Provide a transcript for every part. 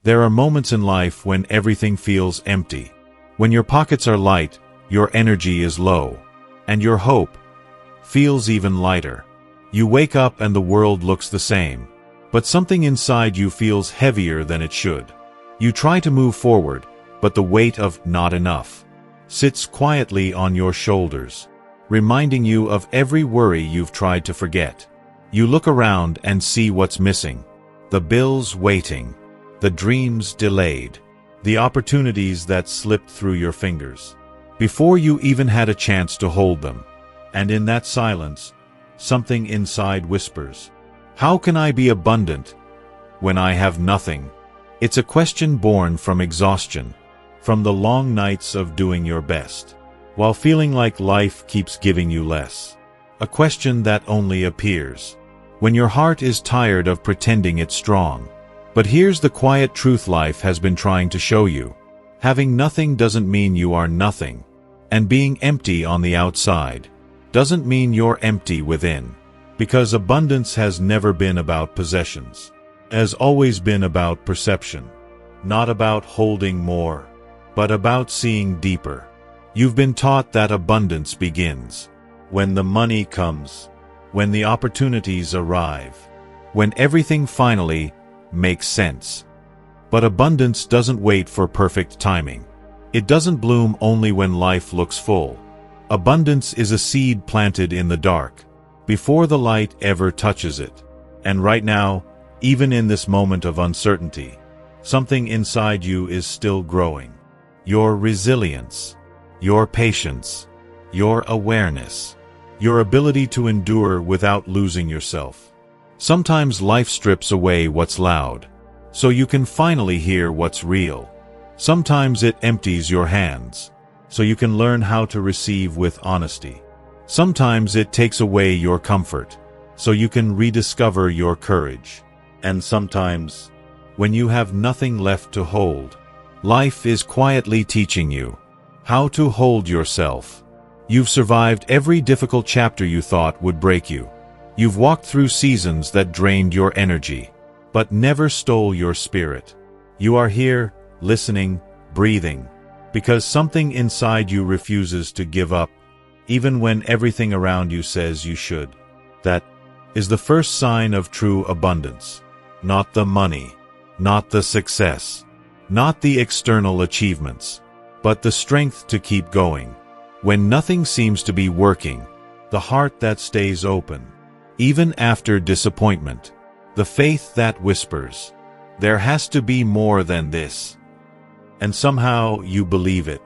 There are moments in life when everything feels empty. When your pockets are light, your energy is low, and your hope feels even lighter. You wake up and the world looks the same, but something inside you feels heavier than it should. You try to move forward, but the weight of not enough sits quietly on your shoulders, reminding you of every worry you've tried to forget. You look around and see what's missing: the bills waiting, the dreams delayed, the opportunities that slipped through your fingers before you even had a chance to hold them. And in that silence, something inside whispers, "How can I be abundant when I have nothing?" It's a question born from exhaustion, from the long nights of doing your best, while feeling like life keeps giving you less. A question that only appears when your heart is tired of pretending it's strong. But here's the quiet truth life has been trying to show you. Having nothing doesn't mean you are nothing, and being empty on the outside doesn't mean you're empty within. Because abundance has never been about possessions. It has always been about perception. Not about holding more, but about seeing deeper. You've been taught that abundance begins when the money comes, when the opportunities arrive, when everything finally makes sense. But abundance doesn't wait for perfect timing. It doesn't bloom only when life looks full. Abundance is a seed planted in the dark, before the light ever touches it. And right now, even in this moment of uncertainty, something inside you is still growing. Your resilience, your patience, your awareness, your ability to endure without losing yourself. Sometimes life strips away what's loud, so you can finally hear what's real. Sometimes it empties your hands, so you can learn how to receive with honesty. Sometimes it takes away your comfort, so you can rediscover your courage. And sometimes, when you have nothing left to hold, life is quietly teaching you how to hold yourself. You've survived every difficult chapter you thought would break you. You've walked through seasons that drained your energy, but never stole your spirit. You are here, listening, breathing, because something inside you refuses to give up, even when everything around you says you should. That is the first sign of true abundance. Not the money, not the success, not the external achievements, but the strength to keep going. When nothing seems to be working, the heart that stays open, even after disappointment, the faith that whispers, "There has to be more than this." And somehow you believe it.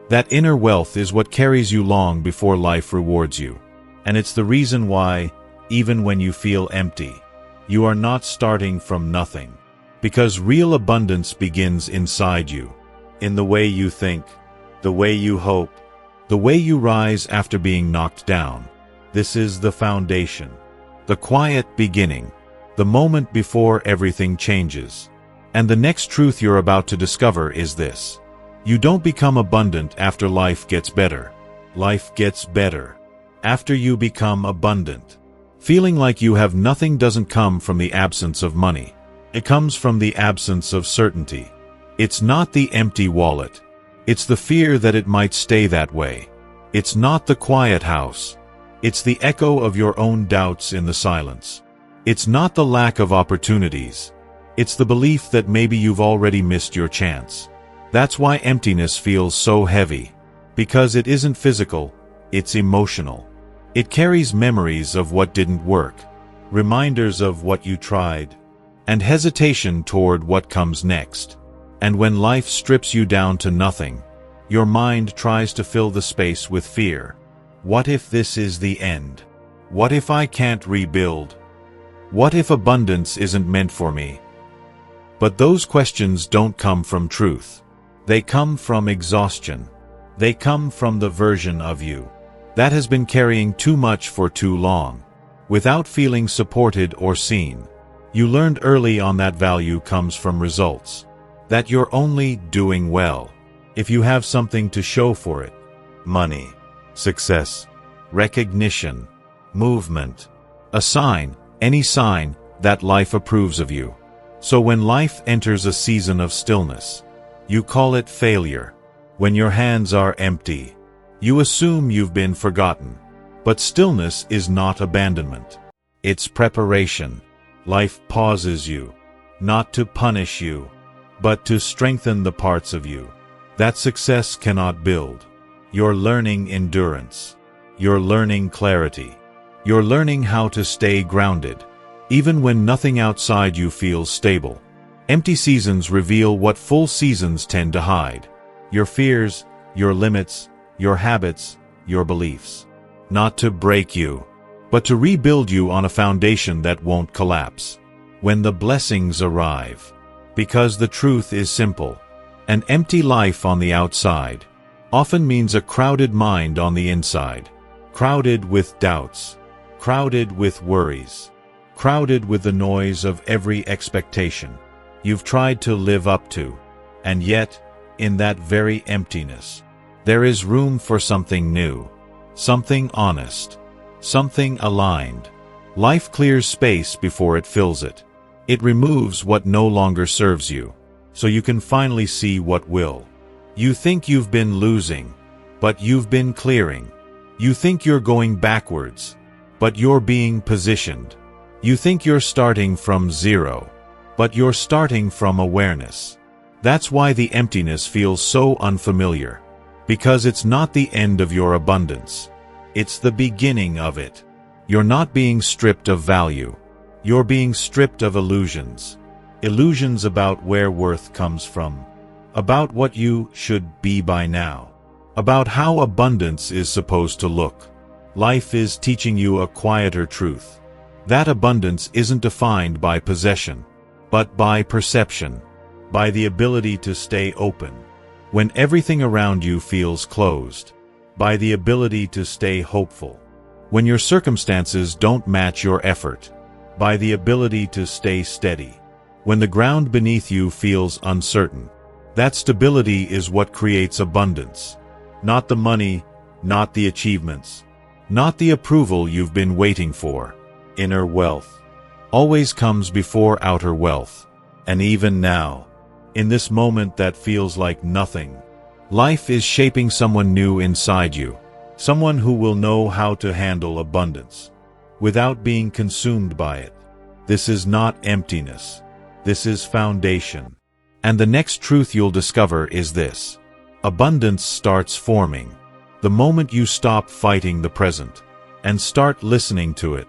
That inner wealth is what carries you long before life rewards you. And it's the reason why, even when you feel empty, you are not starting from nothing. Because real abundance begins inside you, in the way you think, the way you hope, the way you rise after being knocked down. This is the foundation, the quiet beginning, the moment before everything changes. And the next truth you're about to discover is this: you don't become abundant after life gets better. Life gets better after you become abundant. Feeling like you have nothing doesn't come from the absence of money. It comes from the absence of certainty. It's not the empty wallet. It's the fear that it might stay that way. It's not the quiet house. It's the echo of your own doubts in the silence. It's not the lack of opportunities. It's the belief that maybe you've already missed your chance. That's why emptiness feels so heavy. Because it isn't physical, it's emotional. It carries memories of what didn't work, reminders of what you tried, and hesitation toward what comes next. And when life strips you down to nothing, your mind tries to fill the space with fear. What if this is the end? What if I can't rebuild? What if abundance isn't meant for me? But those questions don't come from truth. They come from exhaustion. They come from the version of you that has been carrying too much for too long, without feeling supported or seen. You learned early on that value comes from results, that you're only doing well if you have something to show for it. Money, success, recognition, movement, a sign, any sign that life approves of you. So when life enters a season of stillness, you call it failure. When your hands are empty, you assume you've been forgotten. But stillness is not abandonment. It's preparation. Life pauses you, not to punish you, but to strengthen the parts of you that success cannot build. You're learning endurance. You're learning clarity. You're learning how to stay grounded, even when nothing outside you feels stable. Empty seasons reveal what full seasons tend to hide: your fears, your limits, your habits, your beliefs. Not to break you, but to rebuild you on a foundation that won't collapse when the blessings arrive. Because the truth is simple: an empty life on the outside often means a crowded mind on the inside. Crowded with doubts, crowded with worries, crowded with the noise of every expectation you've tried to live up to. And yet, in that very emptiness, there is room for something new, something honest, something aligned. Life clears space before it fills it. It removes what no longer serves you, so you can finally see what will. You think you've been losing, but you've been clearing. You think you're going backwards, but you're being positioned. You think you're starting from zero, but you're starting from awareness. That's why the emptiness feels so unfamiliar, because it's not the end of your abundance. It's the beginning of it. You're not being stripped of value. You're being stripped of illusions. Illusions about where worth comes from, about what you should be by now, about how abundance is supposed to look. Life is teaching you a quieter truth. That abundance isn't defined by possession, but by perception, by the ability to stay open when everything around you feels closed, by the ability to stay hopeful when your circumstances don't match your effort, by the ability to stay steady when the ground beneath you feels uncertain. That stability is what creates abundance. Not the money, not the achievements, not the approval you've been waiting for. Inner wealth always comes before outer wealth. And even now, in this moment that feels like nothing, life is shaping someone new inside you, someone who will know how to handle abundance without being consumed by it. This is not emptiness. This is foundation. And the next truth you'll discover is this: abundance starts forming the moment you stop fighting the present and start listening to it.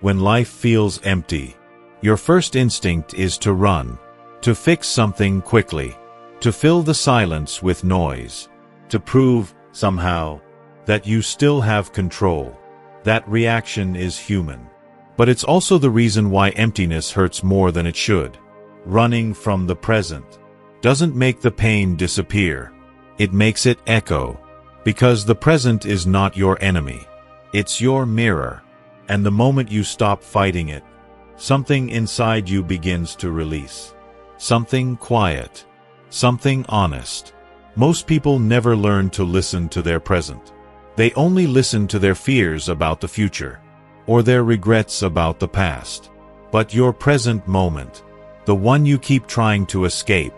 When life feels empty, your first instinct is to run, to fix something quickly, to fill the silence with noise, to prove, somehow, that you still have control. That reaction is human. But it's also the reason why emptiness hurts more than it should. Running from the present doesn't make the pain disappear. It makes it echo. Because the present is not your enemy. It's your mirror. And the moment you stop fighting it, something inside you begins to release. Something quiet. Something honest. Most people never learn to listen to their present. They only listen to their fears about the future, or their regrets about the past. But your present moment, the one you keep trying to escape,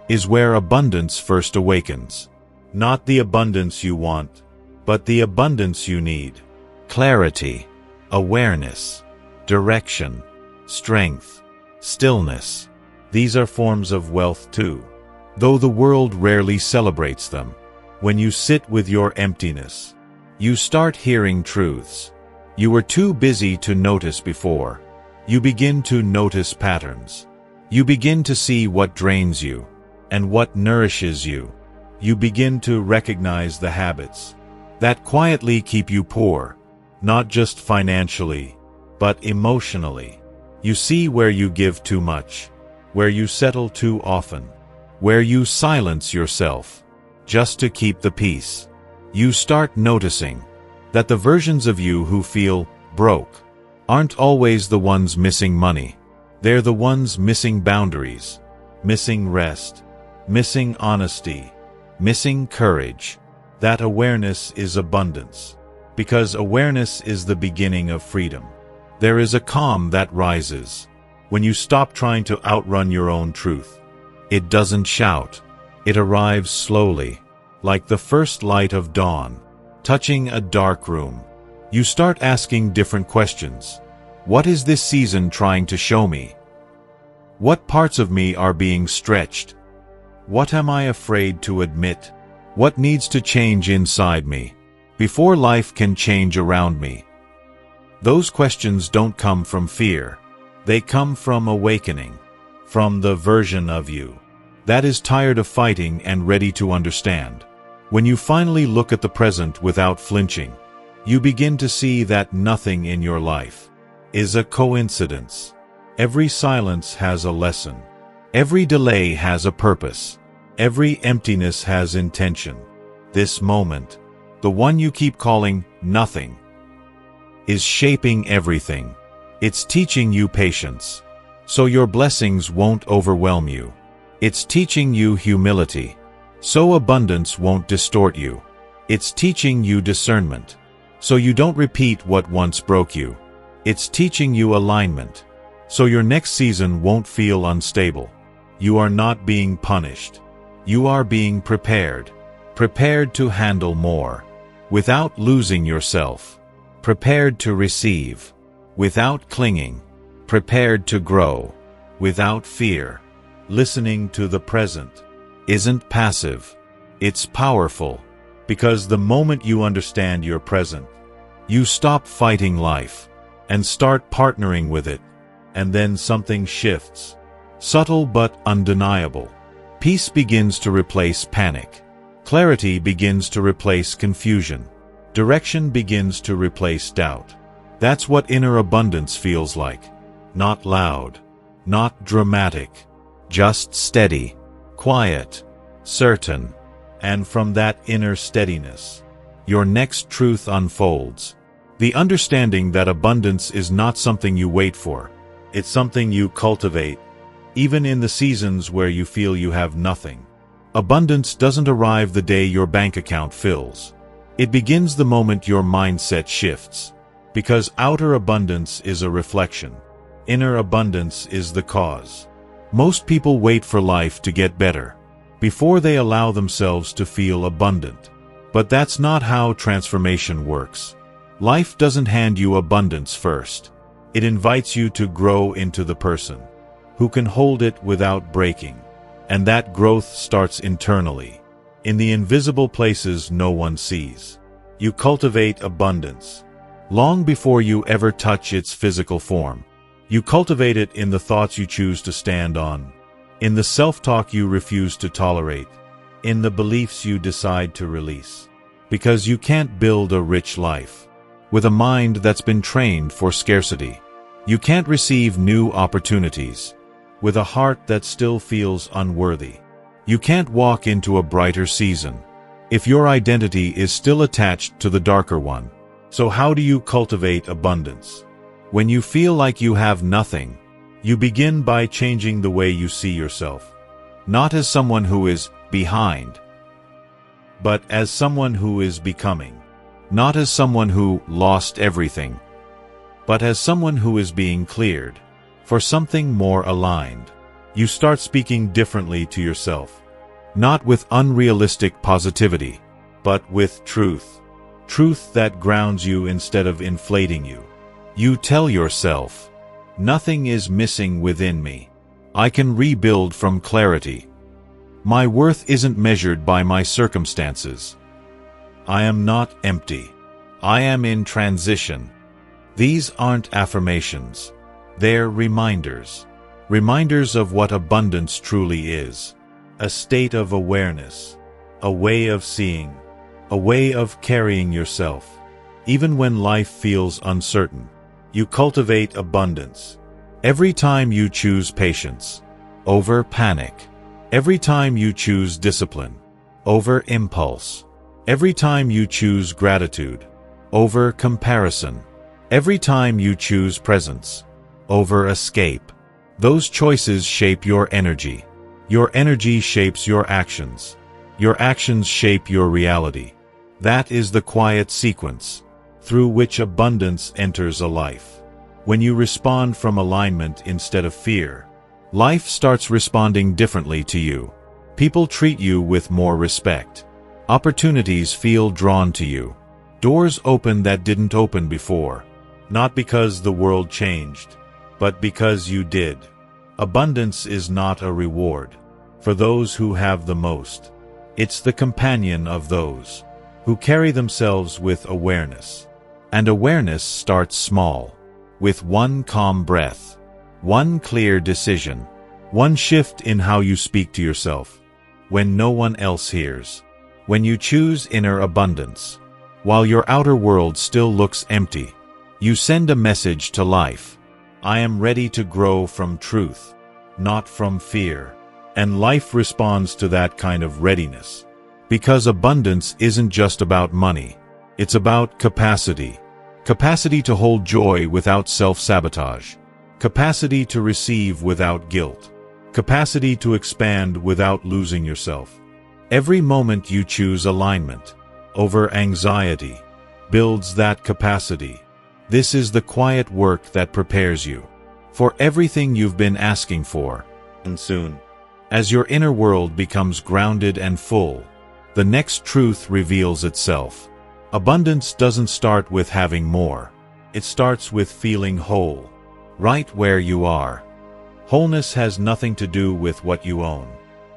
is where abundance first awakens. Not the abundance you want, but the abundance you need. Clarity, awareness, direction, strength, stillness. These are forms of wealth too, though the world rarely celebrates them. When you sit with your emptiness, you start hearing truths you were too busy to notice before. You begin to notice patterns. You begin to see what drains you and what nourishes you. You begin to recognize the habits that quietly keep you poor, not just financially, but emotionally. You see where you give too much, where you settle too often, where you silence yourself just to keep the peace. You start noticing that the versions of you who feel broke aren't always the ones missing money. They're the ones missing boundaries, missing rest, missing honesty, missing courage. That awareness is abundance, because awareness is the beginning of freedom. There is a calm that rises, when you stop trying to outrun your own truth. It doesn't shout. It arrives slowly, like the first light of dawn, touching a dark room. You start asking different questions. What is this season trying to show me? What parts of me are being stretched? What am I afraid to admit? What needs to change inside me before life can change around me? Those questions don't come from fear. They come from awakening, from the version of you that is tired of fighting and ready to understand. When you finally look at the present without flinching, you begin to see that nothing in your life is a coincidence. Every silence has a lesson. Every delay has a purpose. Every emptiness has intention. This moment, the one you keep calling nothing, is shaping everything. It's teaching you patience, so your blessings won't overwhelm you. It's teaching you humility, so abundance won't distort you. It's teaching you discernment, so you don't repeat what once broke you. It's teaching you alignment, so your next season won't feel unstable. You are not being punished. You are being prepared. Prepared to handle more, without losing yourself. Prepared to receive, without clinging. Prepared to grow, without fear. Listening to the present isn't passive. It's powerful, because the moment you understand your present, you stop fighting life and start partnering with it, and then something shifts. Subtle but undeniable. Peace begins to replace panic. Clarity begins to replace confusion. Direction begins to replace doubt. That's what inner abundance feels like. Not loud, not dramatic, just steady, quiet, certain. And from that inner steadiness, your next truth unfolds. The understanding that abundance is not something you wait for. It's something you cultivate, even in the seasons where you feel you have nothing. Abundance doesn't arrive the day your bank account fills. It begins the moment your mindset shifts. Because outer abundance is a reflection. Inner abundance is the cause. Most people wait for life to get better before they allow themselves to feel abundant. But that's not how transformation works. Life doesn't hand you abundance first. It invites you to grow into the person who can hold it without breaking. And that growth starts internally, in the invisible places no one sees. You cultivate abundance long before you ever touch its physical form. You cultivate it in the thoughts you choose to stand on, in the self-talk you refuse to tolerate, in the beliefs you decide to release. Because you can't build a rich life with a mind that's been trained for scarcity. You can't receive new opportunities with a heart that still feels unworthy. You can't walk into a brighter season if your identity is still attached to the darker one. So how do you cultivate abundance? When you feel like you have nothing, you begin by changing the way you see yourself. Not as someone who is behind, but as someone who is becoming. Not as someone who lost everything, but as someone who is being cleared for something more aligned. You start speaking differently to yourself. Not with unrealistic positivity, but with truth. Truth that grounds you instead of inflating you. You tell yourself, nothing is missing within me. I can rebuild from clarity. My worth isn't measured by my circumstances. I am not empty. I am in transition. These aren't affirmations. They're reminders. Reminders of what abundance truly is. A state of awareness. A way of seeing. A way of carrying yourself. Even when life feels uncertain, you cultivate abundance. Every time you choose patience over panic. Every time you choose discipline over impulse. Every time you choose gratitude over comparison. Every time you choose presence over escape. Those choices shape your energy. Your energy shapes your actions. Your actions shape your reality. That is the quiet sequence through which abundance enters a life. when you respond from alignment instead of fear, life starts responding differently to you. People treat you with more respect. Opportunities feel drawn to you. Doors open that didn't open before. Not because the world changed, but because you did. Abundance is not a reward for those who have the most. It's the companion of those who carry themselves with awareness. And awareness starts small, with one calm breath, one clear decision, one shift in how you speak to yourself, when no one else hears. When you choose inner abundance, while your outer world still looks empty, you send a message to life. I am ready to grow from truth, not from fear. And life responds to that kind of readiness. Because abundance isn't just about money. It's about capacity. Capacity to hold joy without self-sabotage. Capacity to receive without guilt. Capacity to expand without losing yourself. Every moment you choose alignment over anxiety builds that capacity. This is the quiet work that prepares you for everything you've been asking for. And soon, as your inner world becomes grounded and full, the next truth reveals itself. Abundance doesn't start with having more. It starts with feeling whole, right where you are. Wholeness has nothing to do with what you own.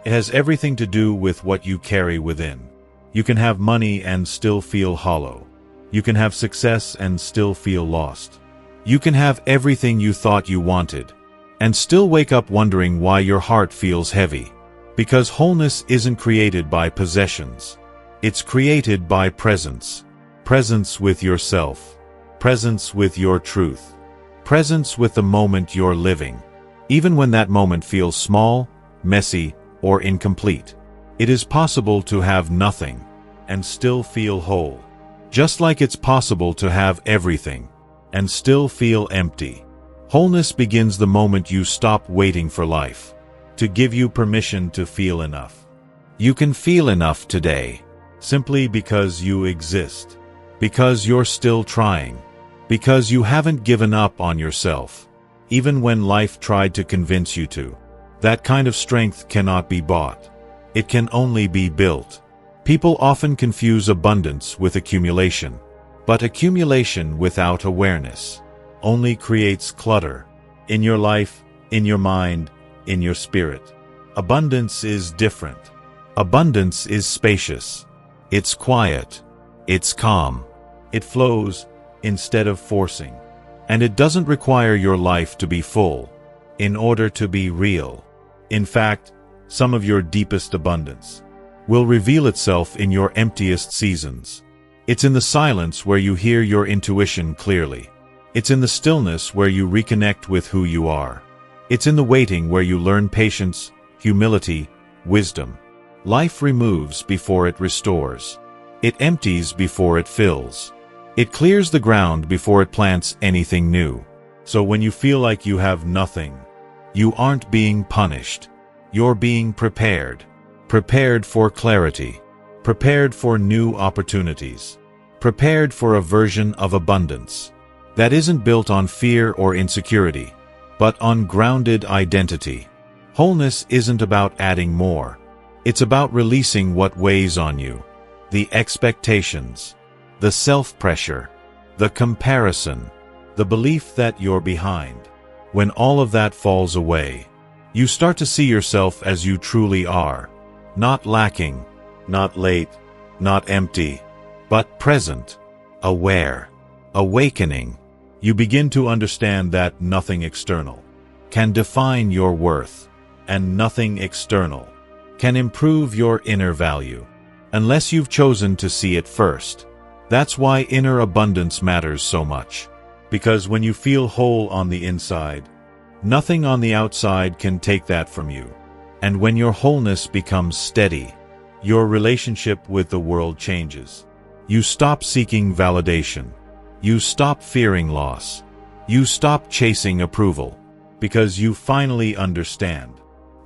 It has everything to do with what you carry within. You can have money and still feel hollow. You can have success and still feel lost. You can have everything you thought you wanted, and still wake up wondering why your heart feels heavy. Because wholeness isn't created by possessions. It's created by presence. Presence with yourself. Presence with your truth. Presence with the moment you're living. Even when that moment feels small, messy, or incomplete. It is possible to have nothing and still feel whole. Just like it's possible to have everything and still feel empty. Wholeness begins the moment you stop waiting for life to give you permission to feel enough. You can feel enough today, simply because you exist, because you're still trying, because you haven't given up on yourself, even when life tried to convince you to. That kind of strength cannot be bought. It can only be built. People often confuse abundance with accumulation, but accumulation without awareness only creates clutter in your life, in your mind, in your spirit. Abundance is different. Abundance is spacious. It's quiet. It's calm. It flows instead of forcing. And it doesn't require your life to be full in order to be real. In fact, some of your deepest abundance will reveal itself in your emptiest seasons. It's in the silence where you hear your intuition clearly. It's in the stillness where you reconnect with who you are. It's in the waiting where you learn patience, humility, wisdom. Life removes before it restores. It empties before it fills. It clears the ground before it plants anything new. So when you feel like you have nothing, you aren't being punished. You're being prepared. Prepared for clarity. Prepared for new opportunities. Prepared for a version of abundance that isn't built on fear or insecurity, but on grounded identity. Wholeness isn't about adding more. It's about releasing what weighs on you. The expectations, the self-pressure, the comparison, the belief that you're behind. When all of that falls away, you start to see yourself as you truly are. Not lacking, not late, not empty, but present, aware, awakening. You begin to understand that nothing external can define your worth, and nothing external can improve your inner value, unless you've chosen to see it first. That's why inner abundance matters so much. Because when you feel whole on the inside, nothing on the outside can take that from you. And when your wholeness becomes steady, your relationship with the world changes. You stop seeking validation. You stop fearing loss. You stop chasing approval. Because you finally understand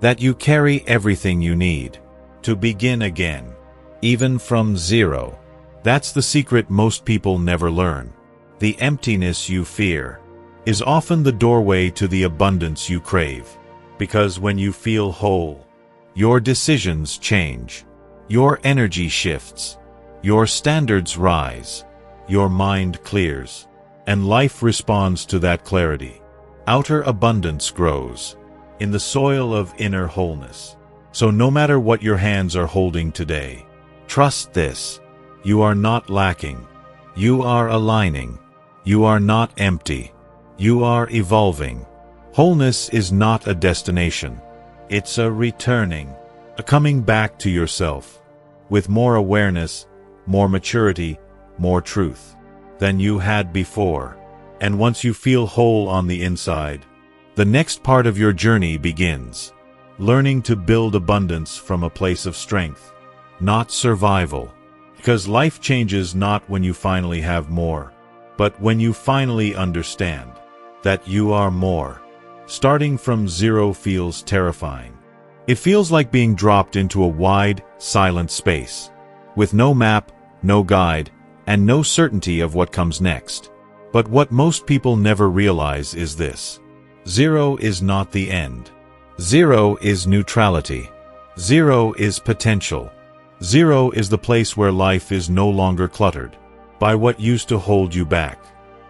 that you carry everything you need to begin again, even from zero. That's the secret most people never learn. The emptiness you fear is often the doorway to the abundance you crave. Because when you feel whole, your decisions change, your energy shifts, your standards rise, your mind clears, and life responds to that clarity. Outer abundance grows in the soil of inner wholeness. So no matter what your hands are holding today, trust this: you are not lacking, you are aligning, you are not empty, you are evolving. Wholeness is not a destination, it's a returning, a coming back to yourself, with more awareness, more maturity, more truth than you had before. And once you feel whole on the inside, the next part of your journey begins. Learning to build abundance from a place of strength, not survival. Because life changes not when you finally have more, but when you finally understand that you are more. Starting from zero feels terrifying. It feels like being dropped into a wide, silent space, with no map, no guide, and no certainty of what comes next. But what most people never realize is this: zero is not the end. Zero is neutrality. Zero is potential. Zero is the place where life is no longer cluttered by what used to hold you back.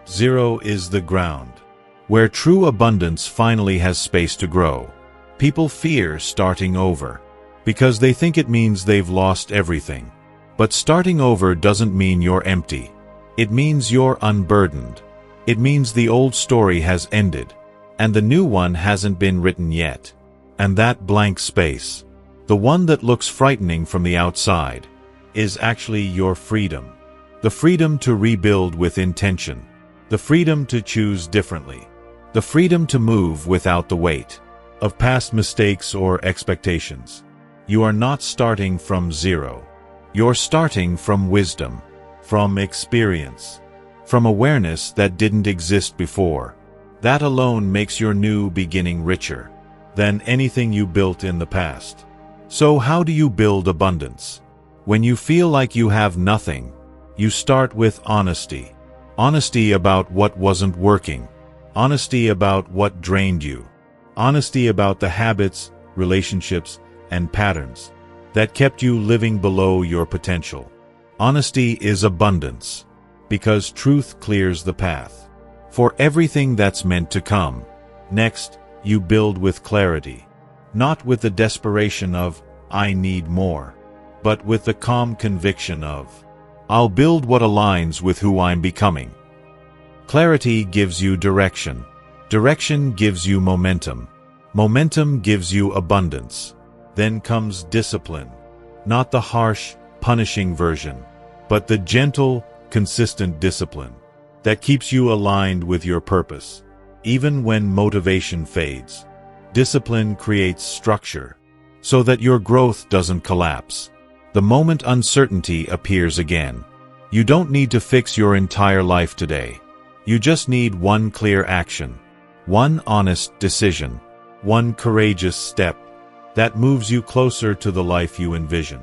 Zero is the ground where true abundance finally has space to grow. People fear starting over because they think it means they've lost everything. But starting over doesn't mean you're empty. It means you're unburdened. It means the old story has ended, and the new one hasn't been written yet. And that blank space, the one that looks frightening from the outside, is actually your freedom. The freedom to rebuild with intention. The freedom to choose differently. The freedom to move without the weight of past mistakes or expectations. You are not starting from zero. You're starting from wisdom, from experience, from awareness that didn't exist before. That alone makes your new beginning richer than anything you built in the past. So how do you build abundance? When you feel like you have nothing, you start with honesty. Honesty about what wasn't working. Honesty about what drained you. Honesty about the habits, relationships, and patterns that kept you living below your potential. Honesty is abundance, because truth clears the path for everything that's meant to come. Next, you build with clarity, not with the desperation of, I need more, but with the calm conviction of, I'll build what aligns with who I'm becoming. Clarity gives you direction. Direction gives you momentum. Momentum gives you abundance. Then comes discipline, not the harsh, punishing version, but the gentle, consistent discipline that keeps you aligned with your purpose. Even when motivation fades, discipline creates structure so that your growth doesn't collapse. The moment uncertainty appears again, you don't need to fix your entire life today. You just need one clear action, one honest decision, one courageous step that moves you closer to the life you envision.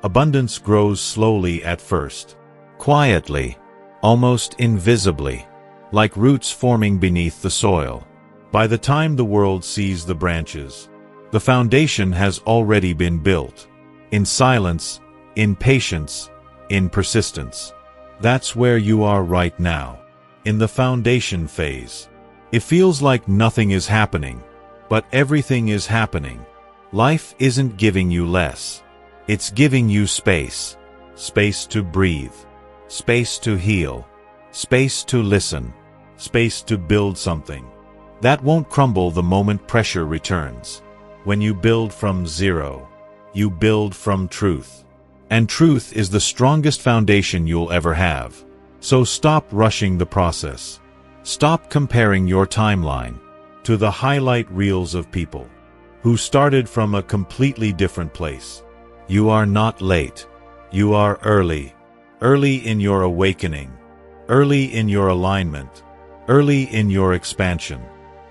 Abundance grows slowly at first, quietly, almost invisibly, like roots forming beneath the soil. By the time the world sees the branches, the foundation has already been built. In silence, in patience, in persistence. That's where you are right now, in the foundation phase. It feels like nothing is happening, but everything is happening. Life isn't giving you less. It's giving you space. Space to breathe. Space to heal. Space to listen. Space to build something that won't crumble the moment pressure returns. When you build from zero, you build from truth. And truth is the strongest foundation you'll ever have. So stop rushing the process. Stop comparing your timeline to the highlight reels of people who started from a completely different place. You are not late. You are early. Early in your awakening. Early in your alignment. Early in your expansion.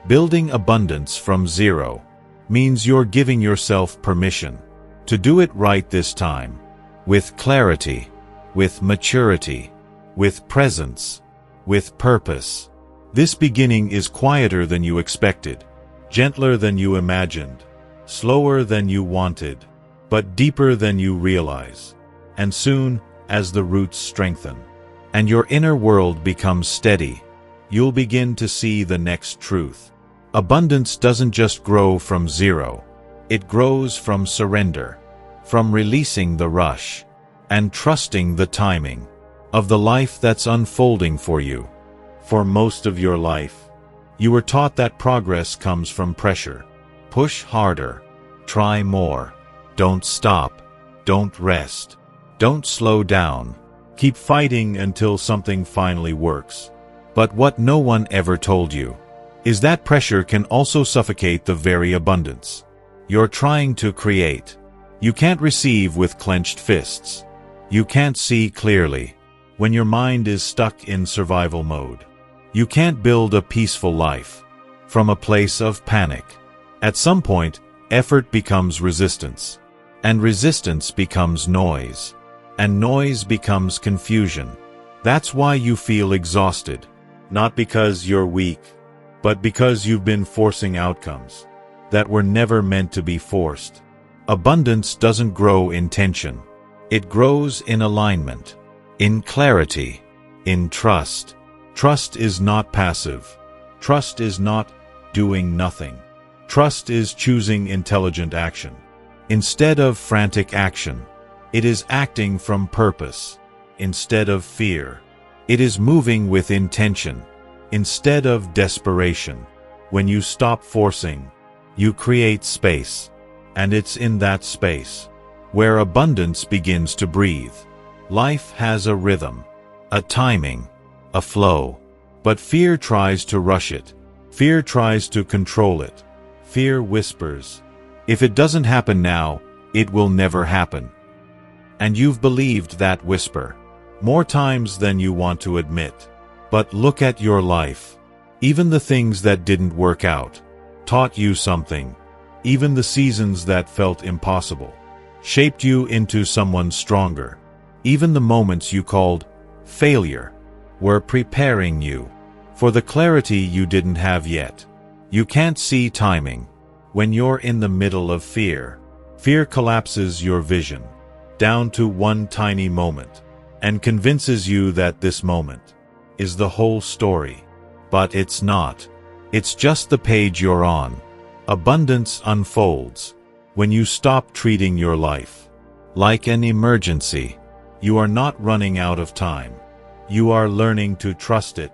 Building abundance from zero means you're giving yourself permission to do it right this time. With clarity. With maturity. With presence. With purpose. This beginning is quieter than you expected, gentler than you imagined, slower than you wanted, but deeper than you realize. And soon, as the roots strengthen, and your inner world becomes steady, you'll begin to see the next truth. Abundance doesn't just grow from zero. It grows from surrender, from releasing the rush, and trusting the timing of the life that's unfolding for you. For most of your life, you were taught that progress comes from pressure. Push harder, try more, don't stop, don't rest, don't slow down, keep fighting until something finally works. But what no one ever told you is that pressure can also suffocate the very abundance you're trying to create. You can't receive with clenched fists. You can't see clearly when your mind is stuck in survival mode. You can't build a peaceful life from a place of panic. At some point, effort becomes resistance, and resistance becomes noise, and noise becomes confusion. That's why you feel exhausted, not because you're weak, but because you've been forcing outcomes that were never meant to be forced. Abundance doesn't grow in tension. It grows in alignment, in clarity, in trust. Trust is not passive. Trust is not doing nothing. Trust is choosing intelligent action. Instead of frantic action, it is acting from purpose. Instead of fear, it is moving with intention. Instead of desperation, when you stop forcing, you create space. And it's in that space where abundance begins to breathe. Life has a rhythm, a timing, a flow. But fear tries to rush it. Fear tries to control it. Fear whispers, if it doesn't happen now, it will never happen. And you've believed that whisper more times than you want to admit. But look at your life. Even the things that didn't work out taught you something. Even the seasons that felt impossible shaped you into someone stronger. Even the moments you called failure were preparing you for the clarity you didn't have yet. You can't see timing. When you're in the middle of fear, fear collapses your vision down to one tiny moment and convinces you that this moment is the whole story. But it's not. It's just the page you're on. Abundance unfolds when you stop treating your life like an emergency. You are not running out of time. You are learning to trust it.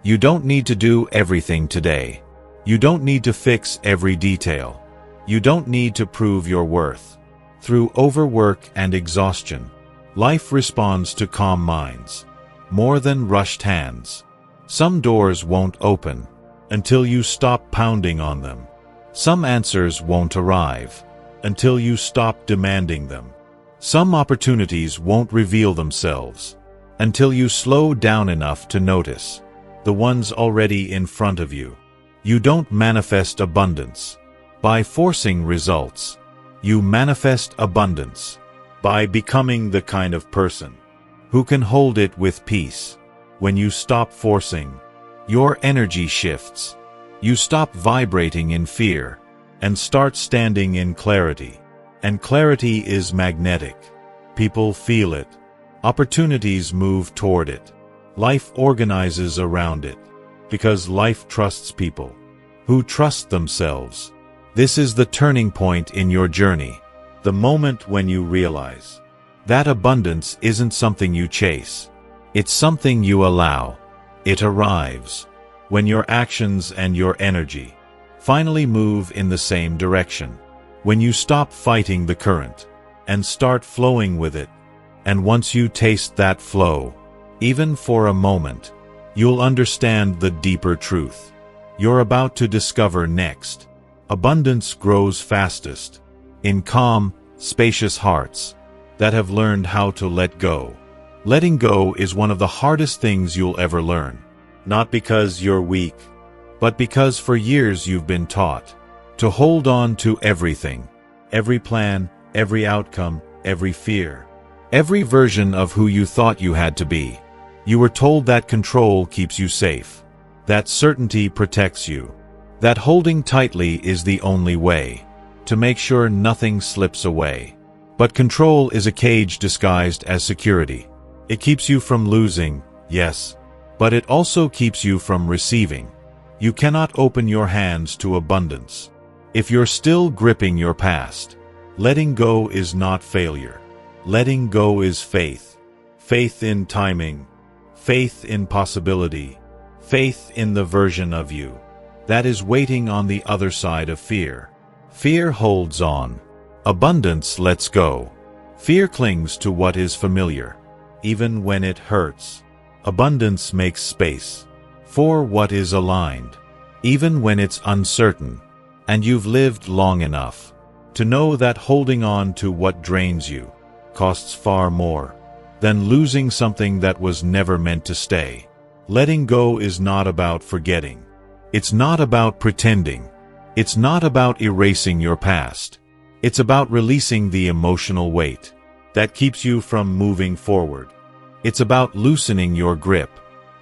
You don't need to do everything today. You don't need to fix every detail. You don't need to prove your worth. Through overwork and exhaustion, life responds to calm minds more than rushed hands. Some doors won't open until you stop pounding on them. Some answers won't arrive until you stop demanding them. Some opportunities won't reveal themselves until you slow down enough to notice the ones already in front of you. You don't manifest abundance by forcing results. You manifest abundance by becoming the kind of person who can hold it with peace. When you stop forcing, your energy shifts. You stop vibrating in fear and start standing in clarity. And clarity is magnetic. People feel it. Opportunities move toward it. Life organizes around it. Because life trusts people who trust themselves. This is the turning point in your journey. The moment when you realize that abundance isn't something you chase. It's something you allow. It arrives when your actions and your energy finally move in the same direction. When you stop fighting the current and start flowing with it. And once you taste that flow, even for a moment, you'll understand the deeper truth you're about to discover next. Abundance grows fastest in calm, spacious hearts that have learned how to let go. Letting go is one of the hardest things you'll ever learn. Not because you're weak, but because for years you've been taught to hold on to everything. Every plan, every outcome, every fear. Every version of who you thought you had to be. You were told that control keeps you safe. That certainty protects you. That holding tightly is the only way to make sure nothing slips away. But control is a cage disguised as security. It keeps you from losing, yes, but it also keeps you from receiving. You cannot open your hands to abundance if you're still gripping your past. Letting go is not failure. Letting go is faith. Faith in timing. Faith in possibility. Faith in the version of you that is waiting on the other side of fear. Fear holds on. Abundance lets go. Fear clings to what is familiar, even when it hurts. Abundance makes space for what is aligned, even when it's uncertain. And you've lived long enough to know that holding on to what drains you costs far more than losing something that was never meant to stay. Letting go is not about forgetting. It's not about pretending. It's not about erasing your past. It's about releasing the emotional weight that keeps you from moving forward. It's about loosening your grip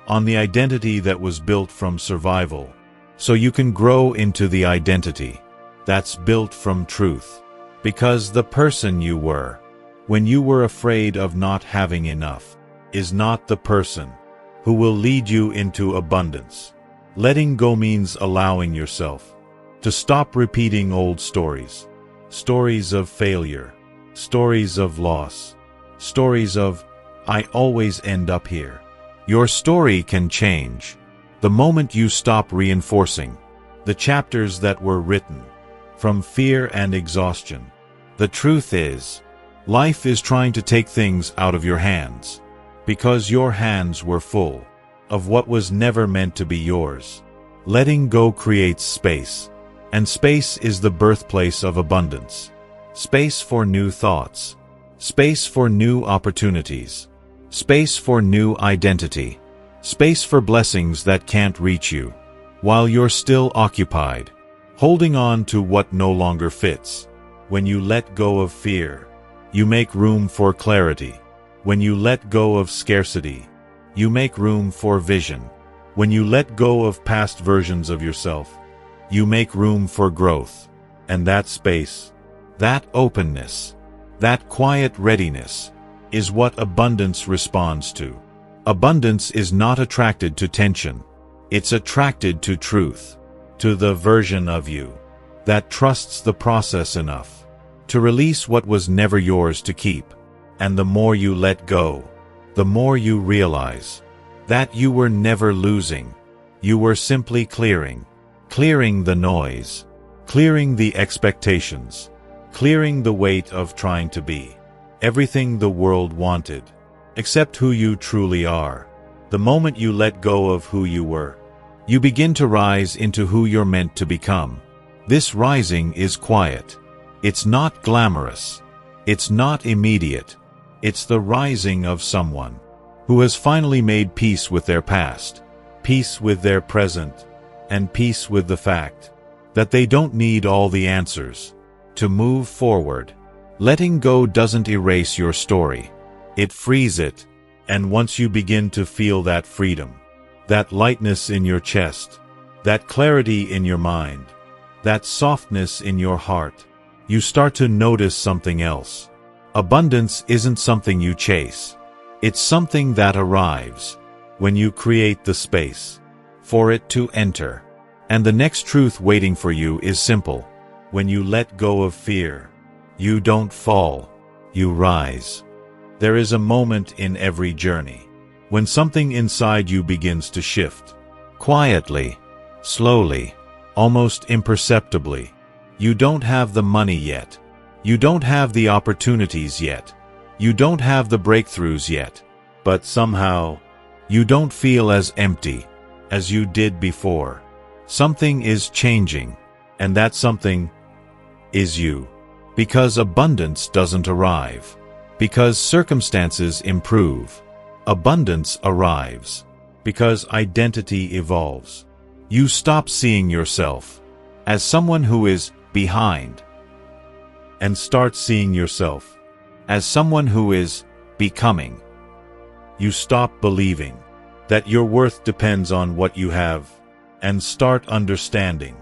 on the identity that was built from survival, so you can grow into the identity that's built from truth. Because the person you were when you were afraid of not having enough is not the person who will lead you into abundance. Letting go means allowing yourself to stop repeating old stories. Stories of failure, stories of loss, stories of, I always end up here. Your story can change the moment you stop reinforcing the chapters that were written from fear and exhaustion. The truth is, life is trying to take things out of your hands because your hands were full of what was never meant to be yours. Letting go creates space, and space is the birthplace of abundance. Space for new thoughts, space for new opportunities, space for new identity, space for blessings that can't reach you while you're still occupied, holding on to what no longer fits. When you let go of fear, you make room for clarity. When you let go of scarcity, you make room for vision. When you let go of past versions of yourself, you make room for growth. And that space, that openness, that quiet readiness is what abundance responds to. Abundance is not attracted to tension. It's attracted to truth, to the version of you that trusts the process enough to release what was never yours to keep. And the more you let go, the more you realize that you were never losing. You were simply clearing the noise, clearing the expectations, clearing the weight of trying to be everything the world wanted, except who you truly are. The moment you let go of who you were, you begin to rise into who you're meant to become. This rising is quiet. It's not glamorous. It's not immediate. It's the rising of someone who has finally made peace with their past, peace with their present, and peace with the fact that they don't need all the answers to move forward. Letting go doesn't erase your story. It frees it. And once you begin to feel that freedom, that lightness in your chest, that clarity in your mind, that softness in your heart, you start to notice something else. Abundance isn't something you chase. It's something that arrives when you create the space for it to enter. And the next truth waiting for you is simple. When you let go of fear, you don't fall, you rise. There is a moment in every journey when something inside you begins to shift. Quietly, slowly, almost imperceptibly. You don't have the money yet. You don't have the opportunities yet. You don't have the breakthroughs yet. But somehow, you don't feel as empty as you did before. Something is changing, and that something is you. Because abundance doesn't arrive because circumstances improve. Abundance arrives because identity evolves. You stop seeing yourself as someone who is behind and start seeing yourself as someone who is becoming. You stop believing that your worth depends on what you have, and start understanding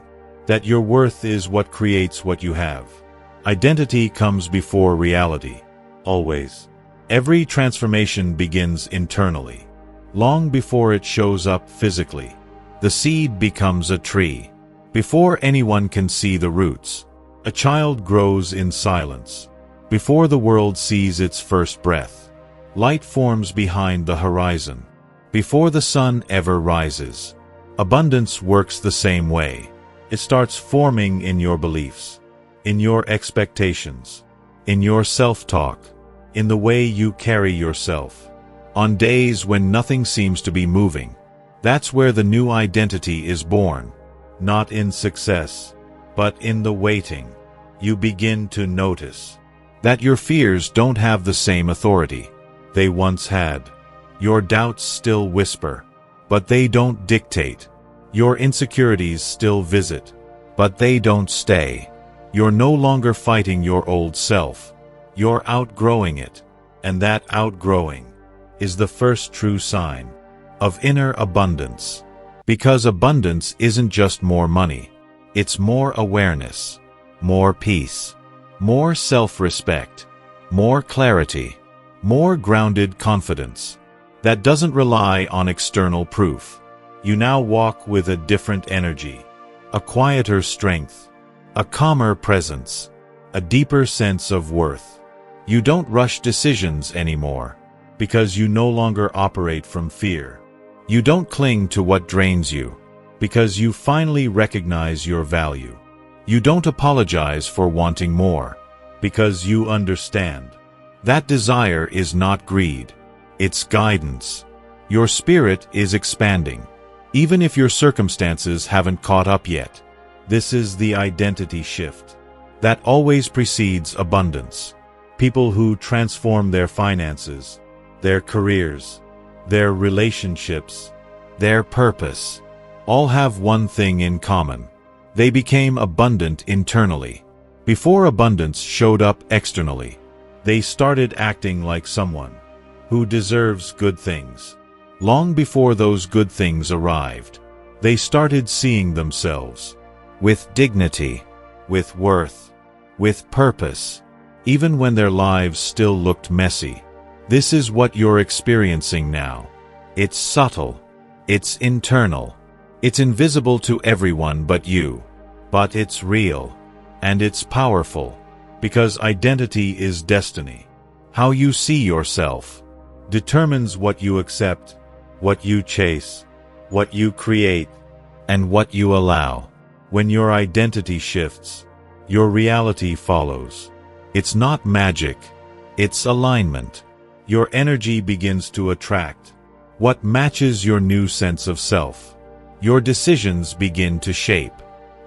that your worth is what creates what you have. Identity comes before reality, always. Every transformation begins internally, long before it shows up physically. The seed becomes a tree before anyone can see the roots. A child grows in silence before the world sees its first breath. Light forms behind the horizon before the sun ever rises. Abundance works the same way. It starts forming in your beliefs, in your expectations, in your self-talk, in the way you carry yourself. On days when nothing seems to be moving, that's where the new identity is born. Not in success, but in the waiting. You begin to notice that your fears don't have the same authority they once had. Your doubts still whisper, but they don't dictate. Your insecurities still visit, but they don't stay. You're no longer fighting your old self. You're outgrowing it, and that outgrowing is the first true sign of inner abundance. Because abundance isn't just more money, it's more awareness, more peace, more self-respect, more clarity, more grounded confidence that doesn't rely on external proof. You now walk with a different energy, a quieter strength, a calmer presence, a deeper sense of worth. You don't rush decisions anymore, because you no longer operate from fear. You don't cling to what drains you, because you finally recognize your value. You don't apologize for wanting more, because you understand. That desire is not greed, it's guidance. Your spirit is expanding, even if your circumstances haven't caught up yet. This is the identity shift that always precedes abundance. People who transform their finances, their careers, their relationships, their purpose, all have one thing in common. They became abundant internally. Before abundance showed up externally, they started acting like someone who deserves good things. Long before those good things arrived, they started seeing themselves with dignity, with worth, with purpose, even when their lives still looked messy. This is what you're experiencing now. It's subtle, it's internal, it's invisible to everyone but you. But it's real, and it's powerful, because identity is destiny. How you see yourself determines what you accept, what you chase, what you create, and what you allow. When your identity shifts, your reality follows. It's not magic, it's alignment. Your energy begins to attract what matches your new sense of self. Your decisions begin to shape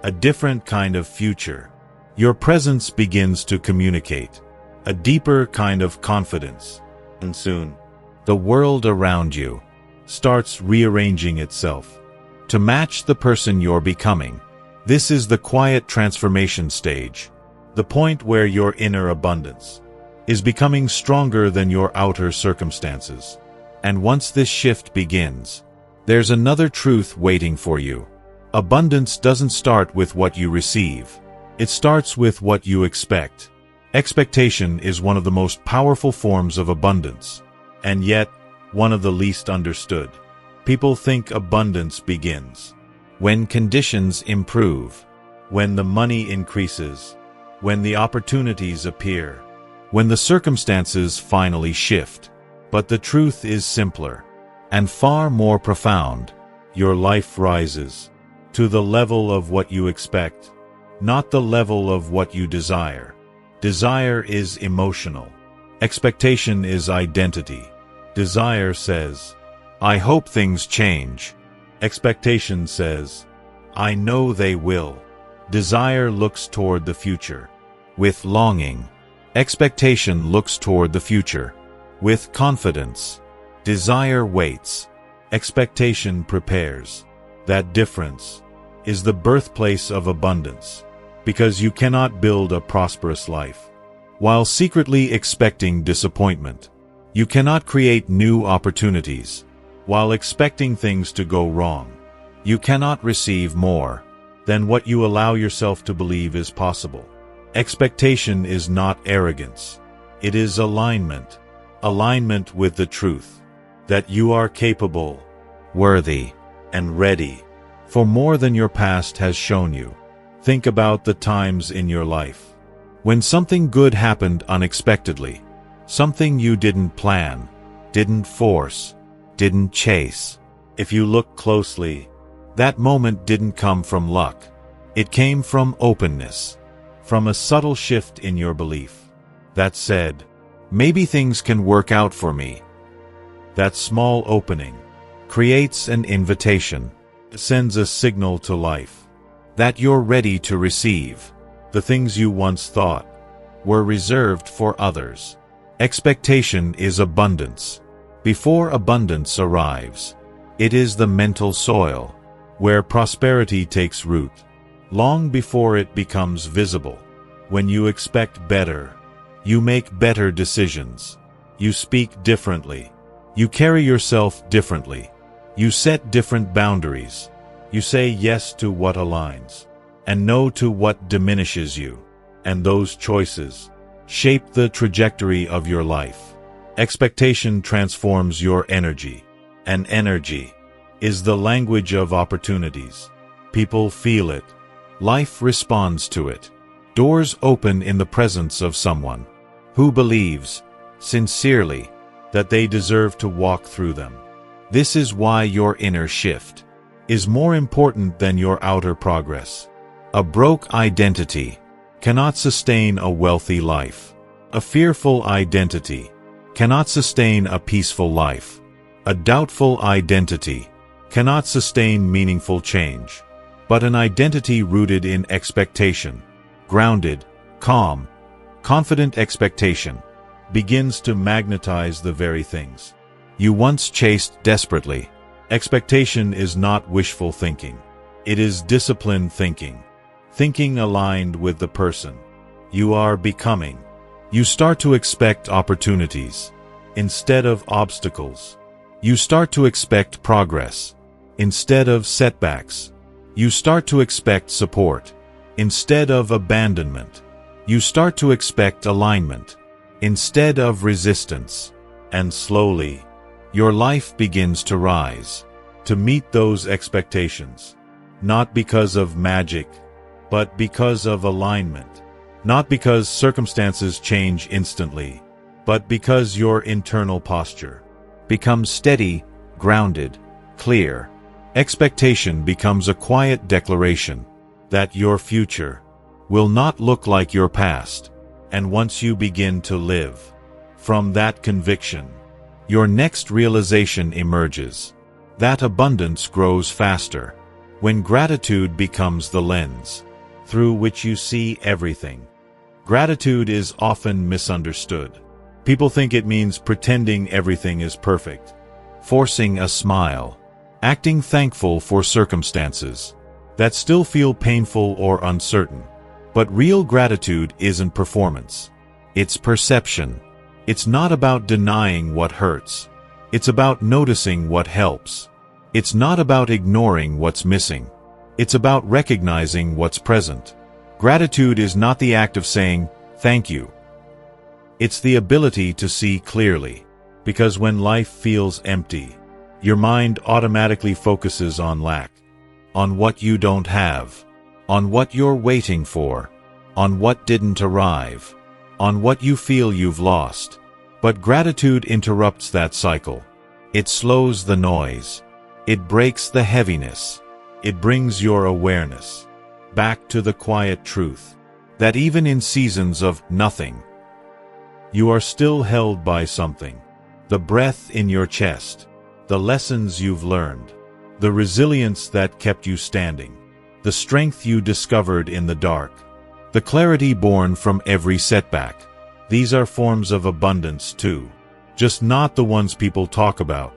a different kind of future. Your presence begins to communicate a deeper kind of confidence. And soon, the world around you starts rearranging itself to match the person you're becoming. This is the quiet transformation stage, the point where your inner abundance is becoming stronger than your outer circumstances. And once this shift begins, there's another truth waiting for you. Abundance doesn't start with what you receive. It starts with what you expect. Expectation is one of the most powerful forms of abundance, and yet one of the least understood. People think abundance begins when conditions improve, when the money increases, when the opportunities appear, when the circumstances finally shift. But the truth is simpler and far more profound. Your life rises to the level of what you expect, not the level of what you desire. Desire is emotional. Expectation is identity. Desire says, I hope things change. Expectation says, I know they will. Desire looks toward the future with longing. Expectation looks toward the future with confidence. Desire waits. Expectation prepares. That difference is the birthplace of abundance, because you cannot build a prosperous life while secretly expecting disappointment. You cannot create new opportunities while expecting things to go wrong. You cannot receive more than what you allow yourself to believe is possible. Expectation is not arrogance. It is alignment. Alignment with the truth that you are capable, worthy, and ready for more than your past has shown you. Think about the times in your life when something good happened unexpectedly, something you didn't plan, didn't force, didn't chase. If you look closely, that moment didn't come from luck. It came from openness, from a subtle shift in your belief that said, maybe things can work out for me. That small opening creates an invitation, sends a signal to life that you're ready to receive the things you once thought were reserved for others. Expectation is abundance. Before abundance arrives, it is the mental soil where prosperity takes root. Long before it becomes visible, when you expect better, you make better decisions. You speak differently. You carry yourself differently. You set different boundaries. You say yes to what aligns, and no to what diminishes you. And those choices shape the trajectory of your life. Expectation transforms your energy, and energy is the language of opportunities. People feel it. Life responds to it. Doors open in the presence of someone who believes, sincerely, that they deserve to walk through them. This is why your inner shift is more important than your outer progress. A broke identity cannot sustain a wealthy life. A fearful identity cannot sustain a peaceful life. A doubtful identity cannot sustain meaningful change. But an identity rooted in expectation, grounded, calm, confident expectation, begins to magnetize the very things you once chased desperately. Expectation is not wishful thinking. It is disciplined thinking. Thinking aligned with the person you are becoming. You start to expect opportunities instead of obstacles. You start to expect progress instead of setbacks. You start to expect support instead of abandonment. You start to expect alignment instead of resistance. And slowly, your life begins to rise to meet those expectations. Not because of magic, but because of alignment. Not because circumstances change instantly, but because your internal posture becomes steady, grounded, clear. Expectation becomes a quiet declaration that your future will not look like your past. And once you begin to live from that conviction, your next realization emerges. That abundance grows faster when gratitude becomes the lens through which you see everything. Gratitude is often misunderstood. People think it means pretending everything is perfect, forcing a smile, acting thankful for circumstances that still feel painful or uncertain. But real gratitude isn't performance. It's perception. It's not about denying what hurts. It's about noticing what helps. It's not about ignoring what's missing. It's about recognizing what's present. Gratitude is not the act of saying, "Thank you." It's the ability to see clearly. Because when life feels empty, your mind automatically focuses on lack, on what you don't have, on what you're waiting for, on what didn't arrive, on what you feel you've lost. But gratitude interrupts that cycle. It slows the noise. It breaks the heaviness. It brings your awareness back to the quiet truth that even in seasons of nothing, you are still held by something. The breath in your chest, the lessons you've learned, the resilience that kept you standing, the strength you discovered in the dark, the clarity born from every setback. These are forms of abundance too, just not the ones people talk about.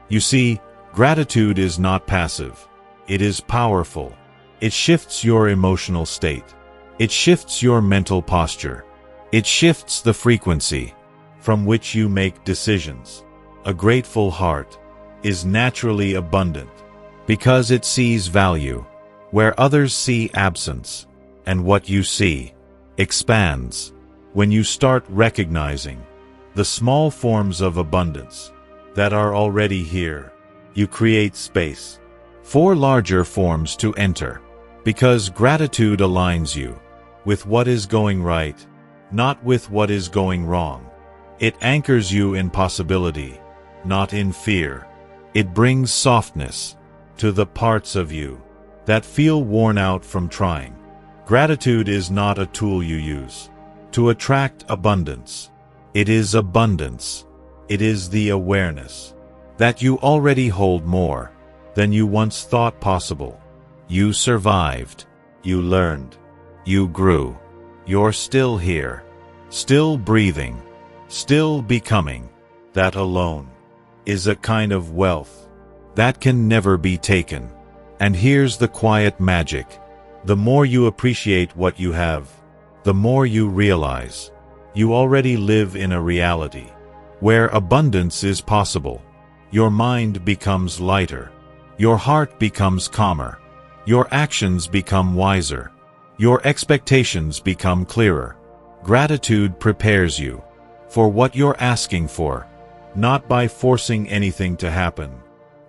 You see, gratitude is not passive. It is powerful. It shifts your emotional state. It shifts your mental posture. It shifts the frequency from which you make decisions. A grateful heart is naturally abundant, because it sees value, where others see absence, and what you see expands. When you start recognizing the small forms of abundance that are already here, you create space for larger forms to enter, because gratitude aligns you with what is going right, not with what is going wrong. It anchors you in possibility, not in fear. It brings softness to the parts of you that feel worn out from trying. Gratitude is not a tool you use to attract abundance. It is abundance. It is the awareness that you already hold more than you once thought possible. You survived. You learned. You grew. You're still here, still breathing, still becoming. That alone is a kind of wealth that can never be taken. And here's the quiet magic. The more you appreciate what you have, the more you realize you already live in a reality where abundance is possible. Your mind becomes lighter. Your heart becomes calmer. Your actions become wiser. Your expectations become clearer. Gratitude prepares you for what you're asking for, not by forcing anything to happen,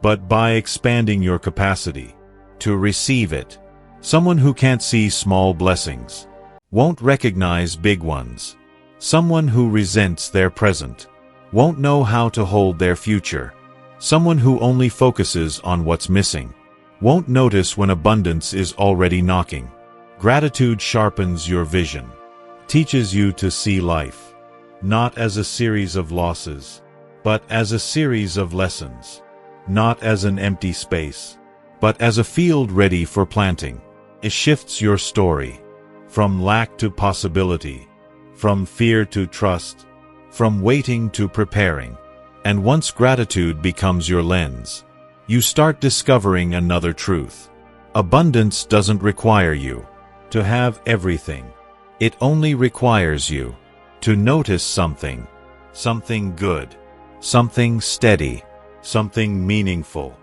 but by expanding your capacity to receive it. Someone who can't see small blessings won't recognize big ones. Someone who resents their present won't know how to hold their future. Someone who only focuses on what's missing won't notice when abundance is already knocking. Gratitude sharpens your vision, teaches you to see life not as a series of losses, but as a series of lessons, not as an empty space, but as a field ready for planting. It shifts your story from lack to possibility, from fear to trust, from waiting to preparing. And once gratitude becomes your lens, you start discovering another truth. Abundance doesn't require you to have everything. It only requires you to notice something good, something steady, something meaningful.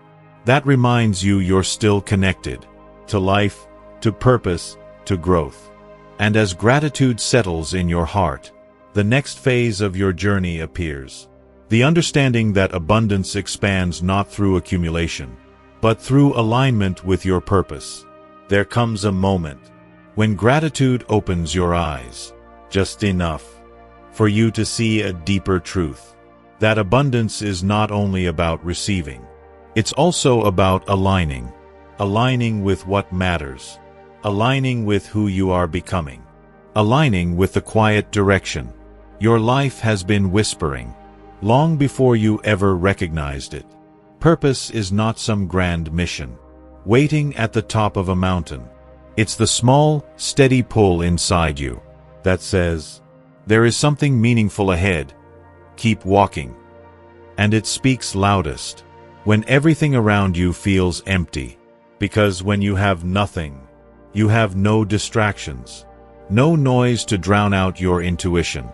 That reminds you you're still connected to life, to purpose, to growth. And as gratitude settles in your heart, the next phase of your journey appears. The understanding that abundance expands not through accumulation, but through alignment with your purpose. There comes a moment when gratitude opens your eyes, just enough for you to see a deeper truth. That abundance is not only about receiving, it's also about aligning with what matters, aligning with who you are becoming, aligning with the quiet direction your life has been whispering long before you ever recognized it. Purpose is not some grand mission waiting at the top of a mountain. It's the small, steady pull inside you that says, there is something meaningful ahead. Keep walking. And it speaks loudest when everything around you feels empty, because when you have nothing, you have no distractions, no noise to drown out your intuition,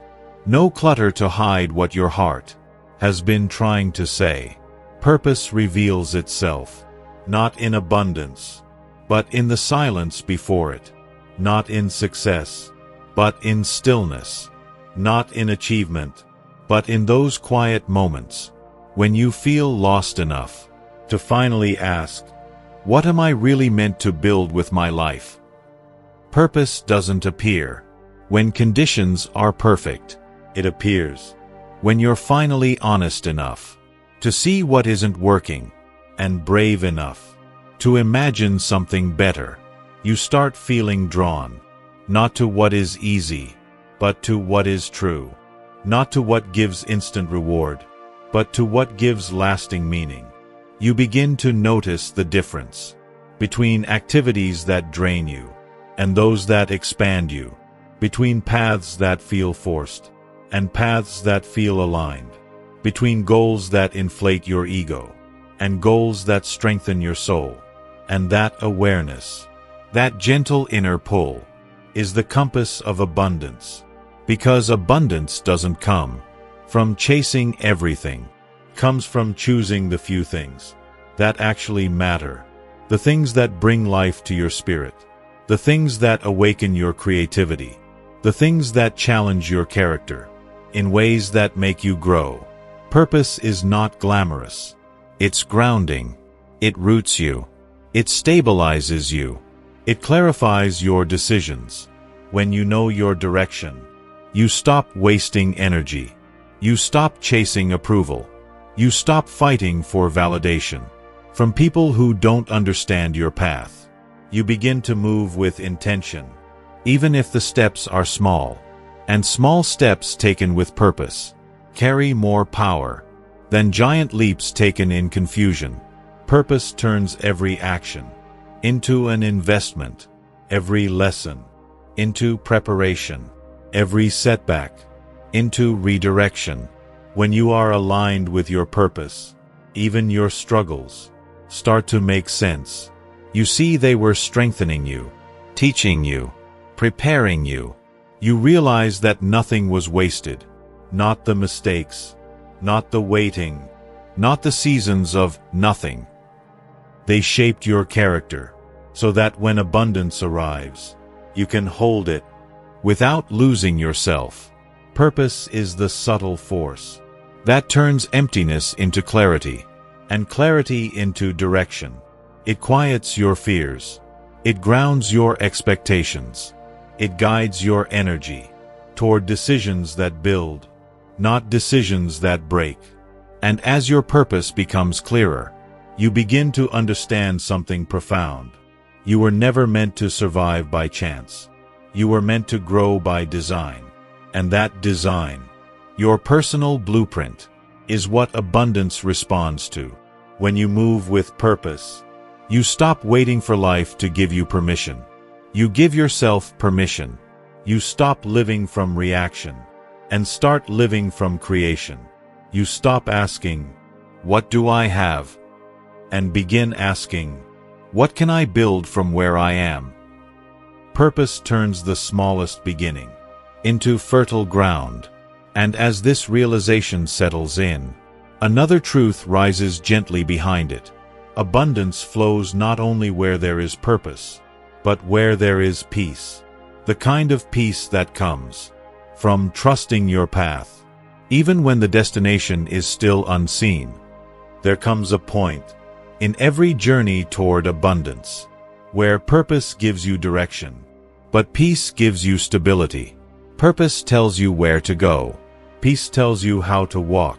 no clutter to hide what your heart has been trying to say. Purpose reveals itself, not in abundance, but in the silence before it, not in success, but in stillness, not in achievement, but in those quiet moments when you feel lost enough to finally ask, what am I really meant to build with my life? Purpose doesn't appear when conditions are perfect. It appears when you're finally honest enough to see what isn't working, and brave enough to imagine something better. You start feeling drawn, not to what is easy, but to what is true. Not to what gives instant reward, but to what gives lasting meaning. You begin to notice the difference between activities that drain you and those that expand you, between paths that feel forced and paths that feel aligned, between goals that inflate your ego and goals that strengthen your soul. And that awareness, that gentle inner pull, is the compass of abundance. Because abundance doesn't come from chasing everything. comes from choosing the few things that actually matter, the things that bring life to your spirit, the things that awaken your creativity, the things that challenge your character in ways that make you grow. Purpose is not glamorous. It's grounding. It roots you. It stabilizes you. It clarifies your decisions. When you know your direction, you stop wasting energy. You stop chasing approval. You stop fighting for validation from people who don't understand your path. You begin to move with intention, even if the steps are small. And small steps taken with purpose carry more power than giant leaps taken in confusion. Purpose turns every action into an investment, every lesson into preparation, every setback into redirection. When you are aligned with your purpose, even your struggles start to make sense. You see they were strengthening you, teaching you, preparing you. You realize that nothing was wasted, not the mistakes, not the waiting, not the seasons of nothing. They shaped your character so that when abundance arrives, you can hold it without losing yourself. Purpose is the subtle force that turns emptiness into clarity and clarity into direction. It quiets your fears. It grounds your expectations. It guides your energy toward decisions that build, not decisions that break. And as your purpose becomes clearer, you begin to understand something profound. You were never meant to survive by chance. You were meant to grow by design. And that design, your personal blueprint, is what abundance responds to. When you move with purpose, you stop waiting for life to give you permission. You give yourself permission. You stop living from reaction and start living from creation. You stop asking, "What do I have?" and begin asking, "What can I build from where I am?" Purpose turns the smallest beginning into fertile ground. And as this realization settles in, another truth rises gently behind it. Abundance flows not only where there is purpose, but where there is peace. The kind of peace that comes from trusting your path. Even when the destination is still unseen, there comes a point in every journey toward abundance where purpose gives you direction, but peace gives you stability. Purpose tells you where to go. Peace tells you how to walk.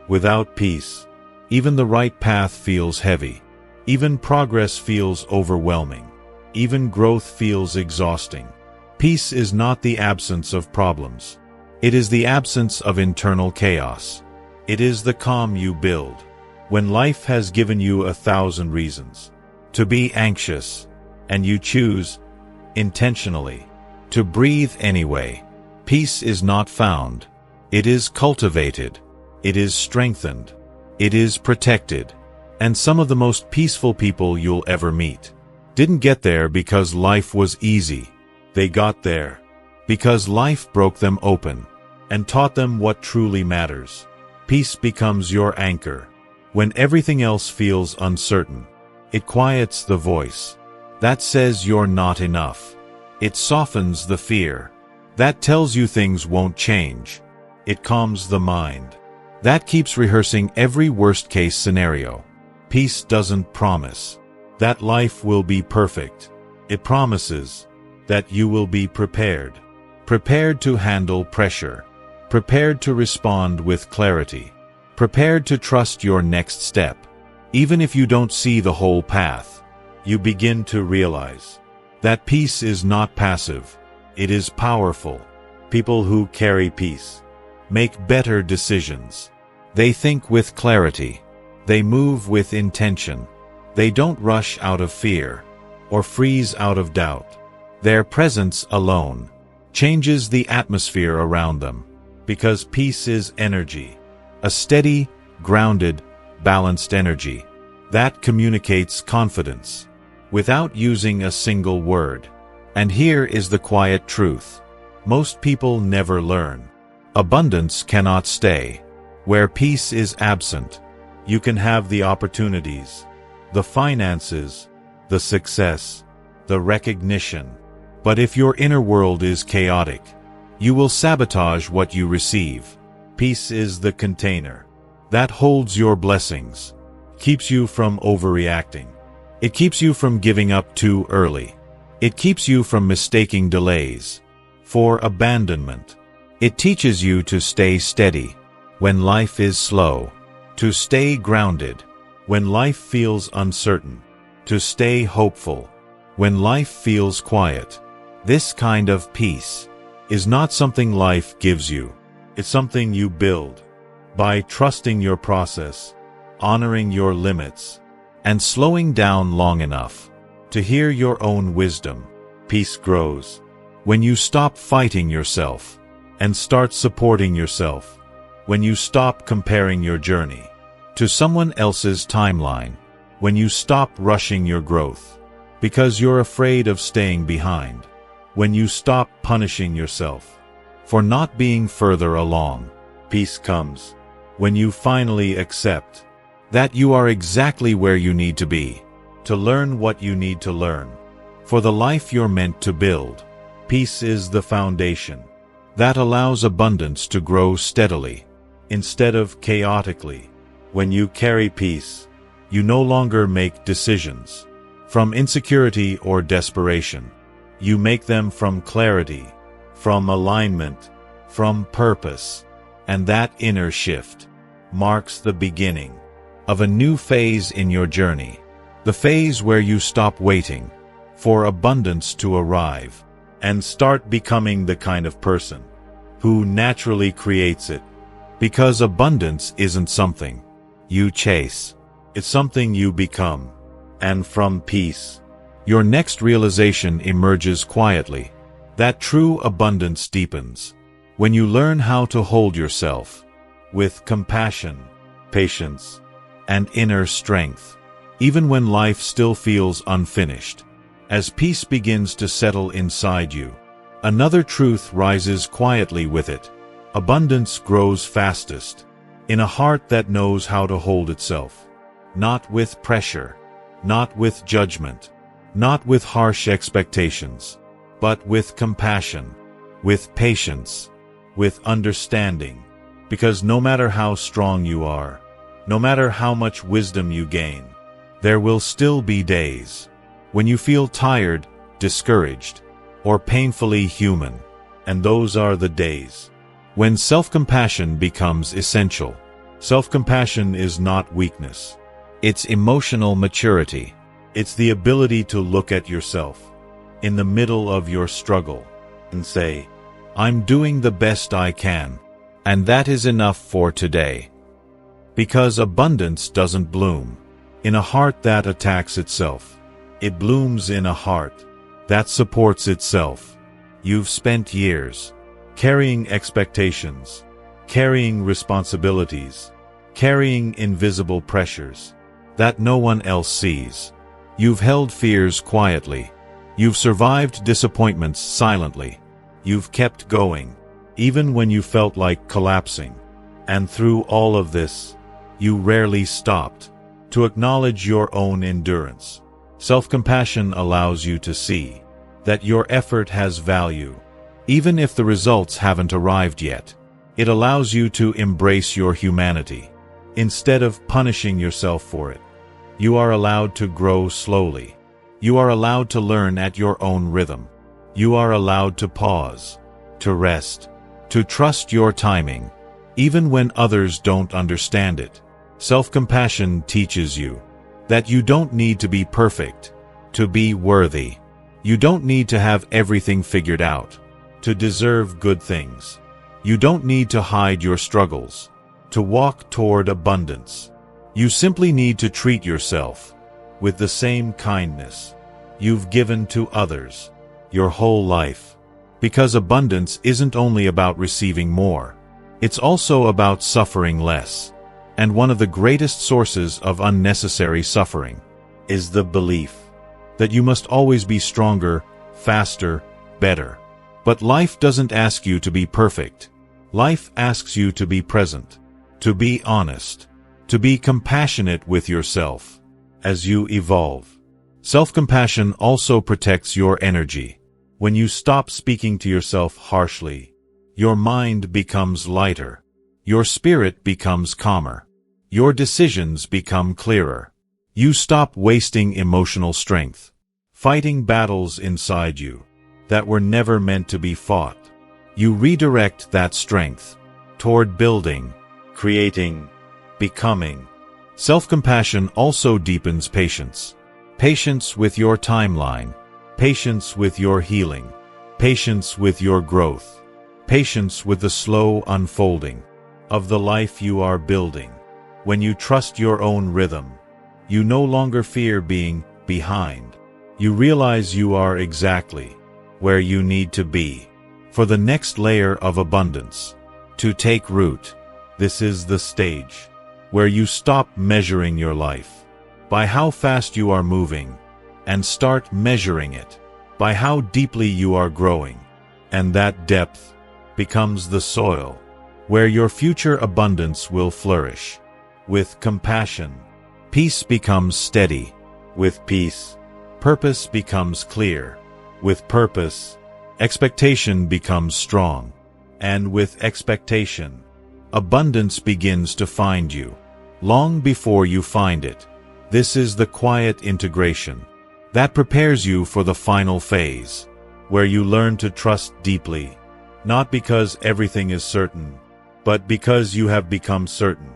Without peace, even the right path feels heavy. Even progress feels overwhelming. Even growth feels exhausting. Peace is not the absence of problems. It is the absence of internal chaos. It is the calm you build when life has given you 1,000 reasons to be anxious, and you choose, intentionally, to breathe anyway. Peace is not found. It is cultivated. It is strengthened. It is protected. And some of the most peaceful people you'll ever meet didn't get there because life was easy. They got there because life broke them open and taught them what truly matters. Peace becomes your anchor. When everything else feels uncertain, it quiets the voice that says you're not enough. It softens the fear that tells you things won't change. It calms the mind that keeps rehearsing every worst-case scenario. Peace doesn't promise that life will be perfect. It promises that you will be prepared. Prepared to handle pressure. Prepared to respond with clarity. Prepared to trust your next step. Even if you don't see the whole path, you begin to realize that peace is not passive. It is powerful. People who carry peace make better decisions. They think with clarity. They move with intention. They don't rush out of fear or freeze out of doubt. Their presence alone changes the atmosphere around them, because peace is energy, a steady, grounded, balanced energy that communicates confidence without using a single word. And here is the quiet truth most people never learn. Abundance cannot stay. Where peace is absent, you can have the opportunities, the finances, the success, the recognition. But if your inner world is chaotic, you will sabotage what you receive. Peace is the container that holds your blessings, keeps you from overreacting. It keeps you from giving up too early. It keeps you from mistaking delays for abandonment. It teaches you to stay steady when life is slow, to stay grounded when life feels uncertain, to stay hopeful when life feels quiet. This kind of peace is not something life gives you. It's something you build by trusting your process, honoring your limits, and slowing down long enough to hear your own wisdom. Peace grows when you stop fighting yourself and start supporting yourself. When you stop comparing your journey to someone else's timeline. When you stop rushing your growth because you're afraid of staying behind. When you stop punishing yourself for not being further along. Peace comes when you finally accept that you are exactly where you need to be, to learn what you need to learn, for the life you're meant to build. Peace is the foundation that allows abundance to grow steadily, instead of chaotically. When you carry peace, you no longer make decisions from insecurity or desperation. You make them from clarity, from alignment, from purpose. And that inner shift marks the beginning of a new phase in your journey. The phase where you stop waiting for abundance to arrive and start becoming the kind of person who naturally creates it. Because abundance isn't something you chase, it's something you become. And from peace, your next realization emerges quietly. That true abundance deepens when you learn how to hold yourself with compassion, patience, and inner strength, even when life still feels unfinished. As peace begins to settle inside you, another truth rises quietly with it. Abundance grows fastest in a heart that knows how to hold itself, not with pressure, not with judgment, not with harsh expectations, but with compassion, with patience, with understanding. Because no matter how strong you are, no matter how much wisdom you gain, there will still be days when you feel tired, discouraged, or painfully human. And those are the days when self-compassion becomes essential. Self-compassion is not weakness. It's emotional maturity. It's the ability to look at yourself in the middle of your struggle and say, I'm doing the best I can, and that is enough for today. Because abundance doesn't bloom in a heart that attacks itself. It blooms in a heart that supports itself. You've spent years carrying expectations, carrying responsibilities, carrying invisible pressures that no one else sees. You've held fears quietly. You've survived disappointments silently. You've kept going, even when you felt like collapsing. And through all of this, you rarely stopped to acknowledge your own endurance. Self-compassion allows you to see that your effort has value, even if the results haven't arrived yet. It allows you to embrace your humanity instead of punishing yourself for it. You are allowed to grow slowly. You are allowed to learn at your own rhythm. You are allowed to pause, to rest, to trust your timing, even when others don't understand it. Self-compassion teaches you that you don't need to be perfect to be worthy. You don't need to have everything figured out to deserve good things. You don't need to hide your struggles to walk toward abundance. You simply need to treat yourself with the same kindness you've given to others your whole life. Because abundance isn't only about receiving more, it's also about suffering less. And one of the greatest sources of unnecessary suffering is the belief that you must always be stronger, faster, better. But life doesn't ask you to be perfect. Life asks you to be present, to be honest, to be compassionate with yourself as you evolve. Self-compassion also protects your energy. When you stop speaking to yourself harshly, your mind becomes lighter, your spirit becomes calmer, your decisions become clearer. You stop wasting emotional strength, fighting battles inside you that were never meant to be fought. You redirect that strength toward building, creating, becoming. Self-compassion also deepens patience. Patience with your timeline, patience with your healing, patience with your growth, patience with the slow unfolding of the life you are building. When you trust your own rhythm, you no longer fear being behind. You realize you are exactly where you need to be for the next layer of abundance to take root. This is the stage where you stop measuring your life by how fast you are moving and start measuring it by how deeply you are growing. And that depth becomes the soil where your future abundance will flourish. With compassion, peace becomes steady. With peace, purpose becomes clear. With purpose, expectation becomes strong. And with expectation, abundance begins to find you long before you find it. This is the quiet integration that prepares you for the final phase, where you learn to trust deeply, not because everything is certain, but because you have become certain.